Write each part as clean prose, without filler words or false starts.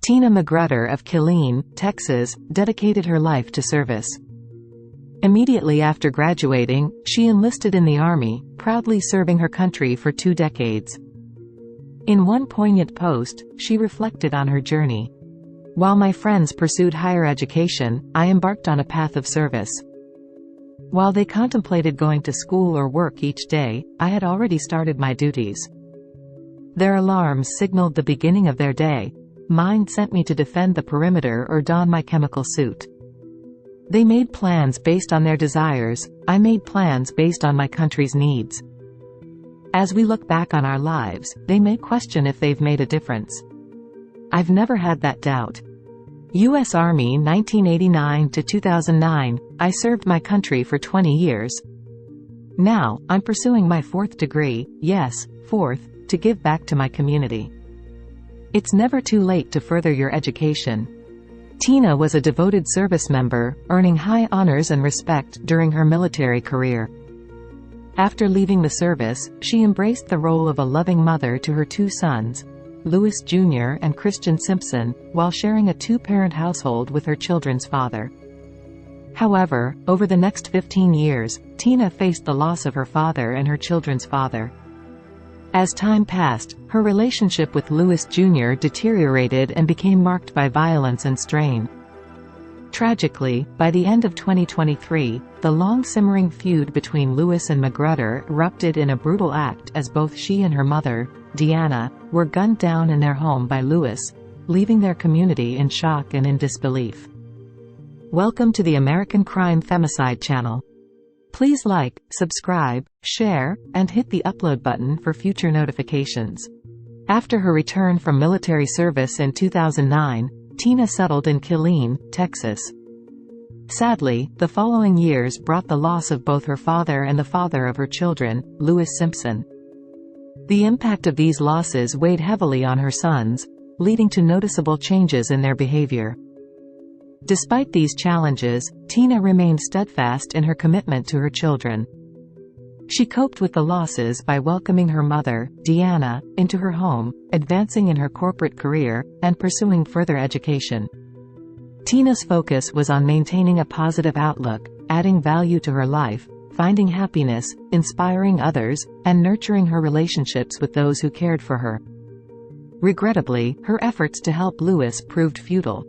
Tina McGrudder of Kileen, Texas, dedicated her life to service. Immediately after graduating, she enlisted in the Army, proudly serving her country for 2 decades. In one poignant post, she reflected on her journey. "While my friends pursued higher education, I embarked on a path of service. While they contemplated going to school or work each day, I had already started my duties. Their alarms signaled the beginning of their day. Mine sent me to defend the perimeter or don my chemical suit. They made plans based on their desires, I made plans based on my country's needs. As we look back on our lives, they may question if they've made a difference. I've never had that doubt. U.S. Army 1989 to 2009, I served my country for 20 years. Now, I'm pursuing my 4th degree, yes, 4th, to give back to my community. It's never too late to further your education." Tina was a devoted service member, earning high honors and respect during her military career. After leaving the service, she embraced the role of a loving mother to her 2 sons, Louis Jr. and Christian Simpson, while sharing a 2-parent household with her children's father. However, over the next 15 years, Tina faced the loss of her father and her children's father. As time passed, her relationship with Louis Jr. deteriorated and became marked by violence and strain. Tragically, by the end of 2023, the long-simmering feud between Louis and McGrudder erupted in a brutal act as both she and her mother, Deanna, were gunned down in their home by Louis, leaving their community in shock and in disbelief. Welcome to the American Crime Femicide channel. Please like, subscribe, share, and hit the upload button for future notifications. After her return from military service in 2009, Tina settled in Kileen, Texas. Sadly, the following years brought the loss of both her father and the father of her children, Louis Simpson. The impact of these losses weighed heavily on her sons, leading to noticeable changes in their behavior. Despite these challenges, Tina remained steadfast in her commitment to her children. She coped with the losses by welcoming her mother, Deanna, into her home, advancing in her corporate career, and pursuing further education. Tina's focus was on maintaining a positive outlook, adding value to her life, finding happiness, inspiring others, and nurturing her relationships with those who cared for her. Regrettably, her efforts to help Louis proved futile.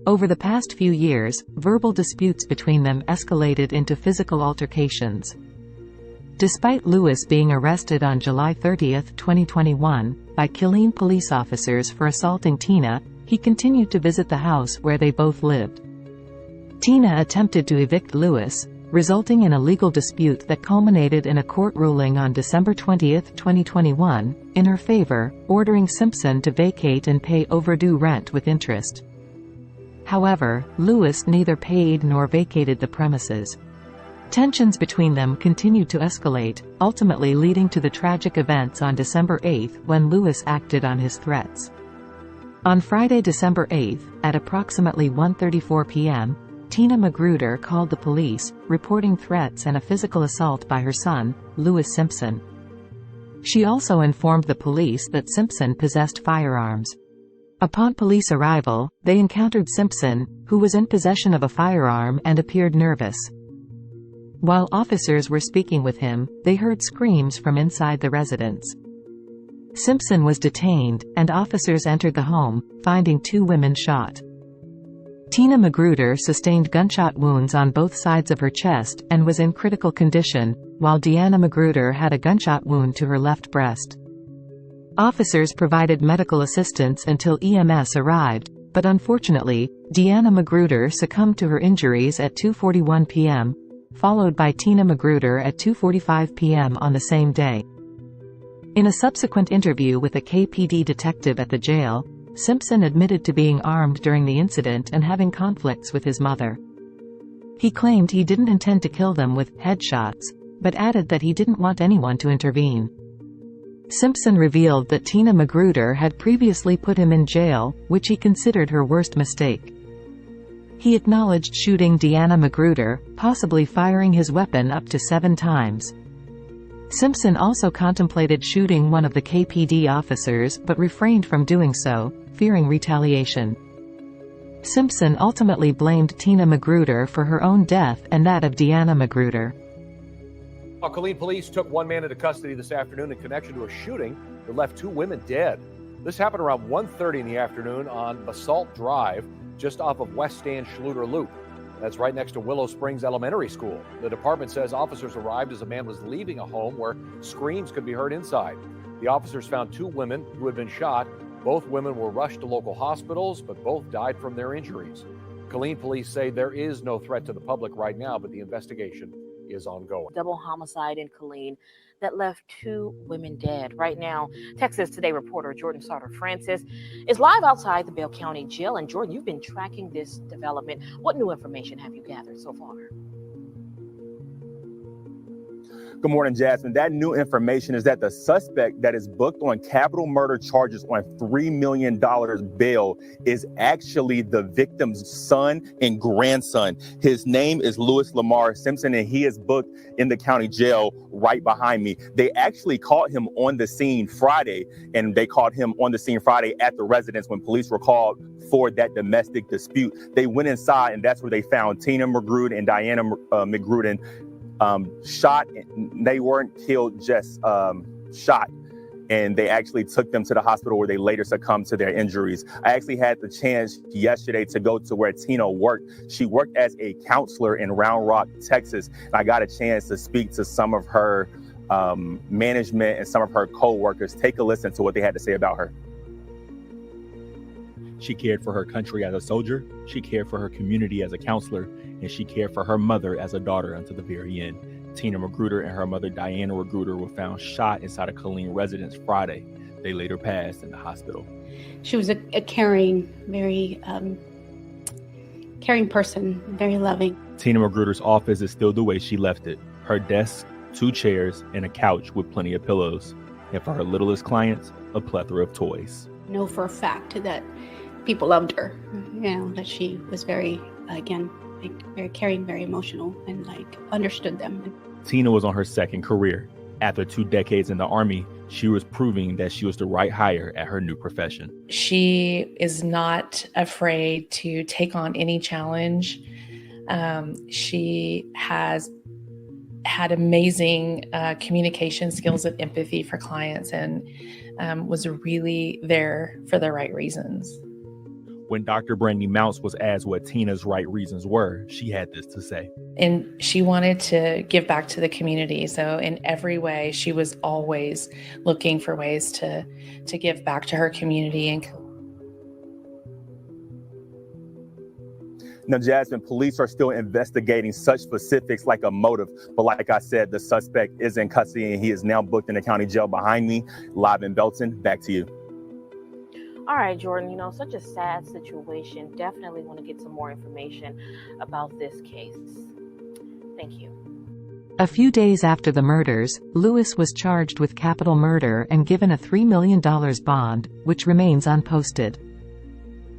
Over the past few years, verbal disputes between them escalated into physical altercations. Despite Louis being arrested on July 30, 2021, by Kileen police officers for assaulting Tina, he continued to visit the house where they both lived. Tina attempted to evict Louis, resulting in a legal dispute that culminated in a court ruling on December 20, 2021, in her favor, ordering Simpson to vacate and pay overdue rent with interest. However, Louis neither paid nor vacated the premises. Tensions between them continued to escalate, ultimately leading to the tragic events on December 8 when Louis acted on his threats. On Friday, December 8, at approximately 1:34 p.m., Tina McGrudder called the police, reporting threats and a physical assault by her son, Louis Simpson. She also informed the police that Simpson possessed firearms. Upon police arrival, they encountered Simpson, who was in possession of a firearm and appeared nervous. While officers were speaking with him, they heard screams from inside the residence. Simpson was detained, and officers entered the home, finding 2 women shot. Tina McGrudder sustained gunshot wounds on both sides of her chest and was in critical condition, while Deanna McGrudder had a gunshot wound to her left breast. Officers provided medical assistance until EMS arrived, but unfortunately, Deanna McGrudder succumbed to her injuries at 2:41 p.m., followed by Tina McGrudder at 2:45 p.m. on the same day. In a subsequent interview with a KPD detective at the jail, Simpson admitted to being armed during the incident and having conflicts with his mother. He claimed he didn't intend to kill them with headshots, but added that he didn't want anyone to intervene. Simpson revealed that Tina McGrudder had previously put him in jail, which he considered her worst mistake. He acknowledged shooting Deanna McGrudder, possibly firing his weapon up to 7 times. Simpson also contemplated shooting one of the KPD officers but refrained from doing so, fearing retaliation. Simpson ultimately blamed Tina McGrudder for her own death and that of Deanna McGrudder. Kileen police took one man into custody this afternoon in connection to a shooting that left 2 women dead. This happened around 1:30 in the afternoon on Basalt Drive, just off of West Stan Schluter Loop. That's right next to Willow Springs Elementary School. The department says officers arrived as a man was leaving a home where screams could be heard inside. The officers found 2 women who had been shot. Both women were rushed to local hospitals, but both died from their injuries. Kileen police say there is no threat to the public right now, but the investigation is ongoing. Double homicide in Kileen that left 2 women dead. Right now, Texas Today reporter Jordan Sauter-Francis is live outside the Bell County Jail. And Jordan, you've been tracking this development. What new information have you gathered so far? Good morning, Jasmine. That new information is that the suspect that is booked on capital murder charges on $3 million bail is actually the victim's son and grandson. His name is Louis Simpson, and he is booked in the county jail right behind me. They actually caught him on the scene Friday, and they caught him on the scene Friday at the residence when police were called for that domestic dispute. They went inside, and that's where they found Tina McGrudder and Deanna McGrudder shot. They weren't killed, just shot. And they actually took them to the hospital where they later succumbed to their injuries. I actually had the chance yesterday to go to where Tina worked. She worked as a counselor in Round Rock, Texas. And I got a chance to speak to some of her management and some of her co-workers. Take a listen to what they had to say about her. She cared for her country as a soldier, she cared for her community as a counselor, and she cared for her mother as a daughter until the very end. Tina McGrudder and her mother Diana McGrudder were found shot inside a Kileen residence Friday. They later passed in the hospital. She was a caring, very caring person, very loving. Tina McGrudder's office is still the way she left it. Her desk, 2 chairs, and a couch with plenty of pillows. And for her littlest clients, a plethora of toys. I know for a fact that people loved her, that she was very, again, very caring, very emotional, and understood them. Tina was on her second career. After 2 decades in the Army, she was proving that she was the right hire at her new profession. She is not afraid to take on any challenge. She has had amazing communication skills and empathy for clients, and was really there for the right reasons. When Dr. Brandy Mounts was asked what Tina's right reasons were, she had this to say. And she wanted to give back to the community. So in every way, she was always looking for ways to give back to her community. And now, Jasmine, police are still investigating such specifics like a motive. But like I said, the suspect is in custody and he is now booked in the county jail behind me. Live in Belton. Back to you. All right, Jordan, such a sad situation. Definitely want to get some more information about this case. Thank you. A few days after the murders, Louis was charged with capital murder and given a $3 million bond, which remains unposted.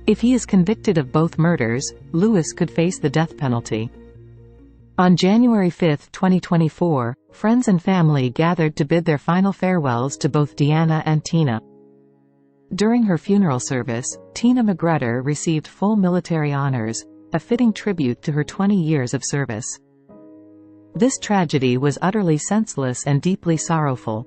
If he is convicted of both murders, Louis could face the death penalty. On January 5, 2024, friends and family gathered to bid their final farewells to both Deanna and Tina. During her funeral service, Tina McGrudder received full military honors, a fitting tribute to her 20 years of service. This tragedy was utterly senseless and deeply sorrowful.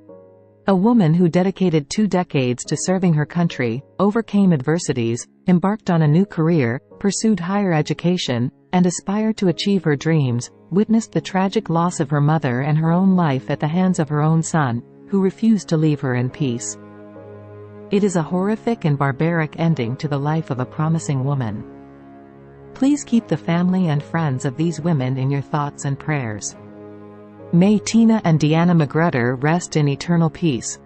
A woman who dedicated 2 decades to serving her country, overcame adversities, embarked on a new career, pursued higher education, and aspired to achieve her dreams, witnessed the tragic loss of her mother and her own life at the hands of her own son, who refused to leave her in peace. It is a horrific and barbaric ending to the life of a promising woman. Please keep the family and friends of these women in your thoughts and prayers. May Tina and Deanna McGrudder rest in eternal peace.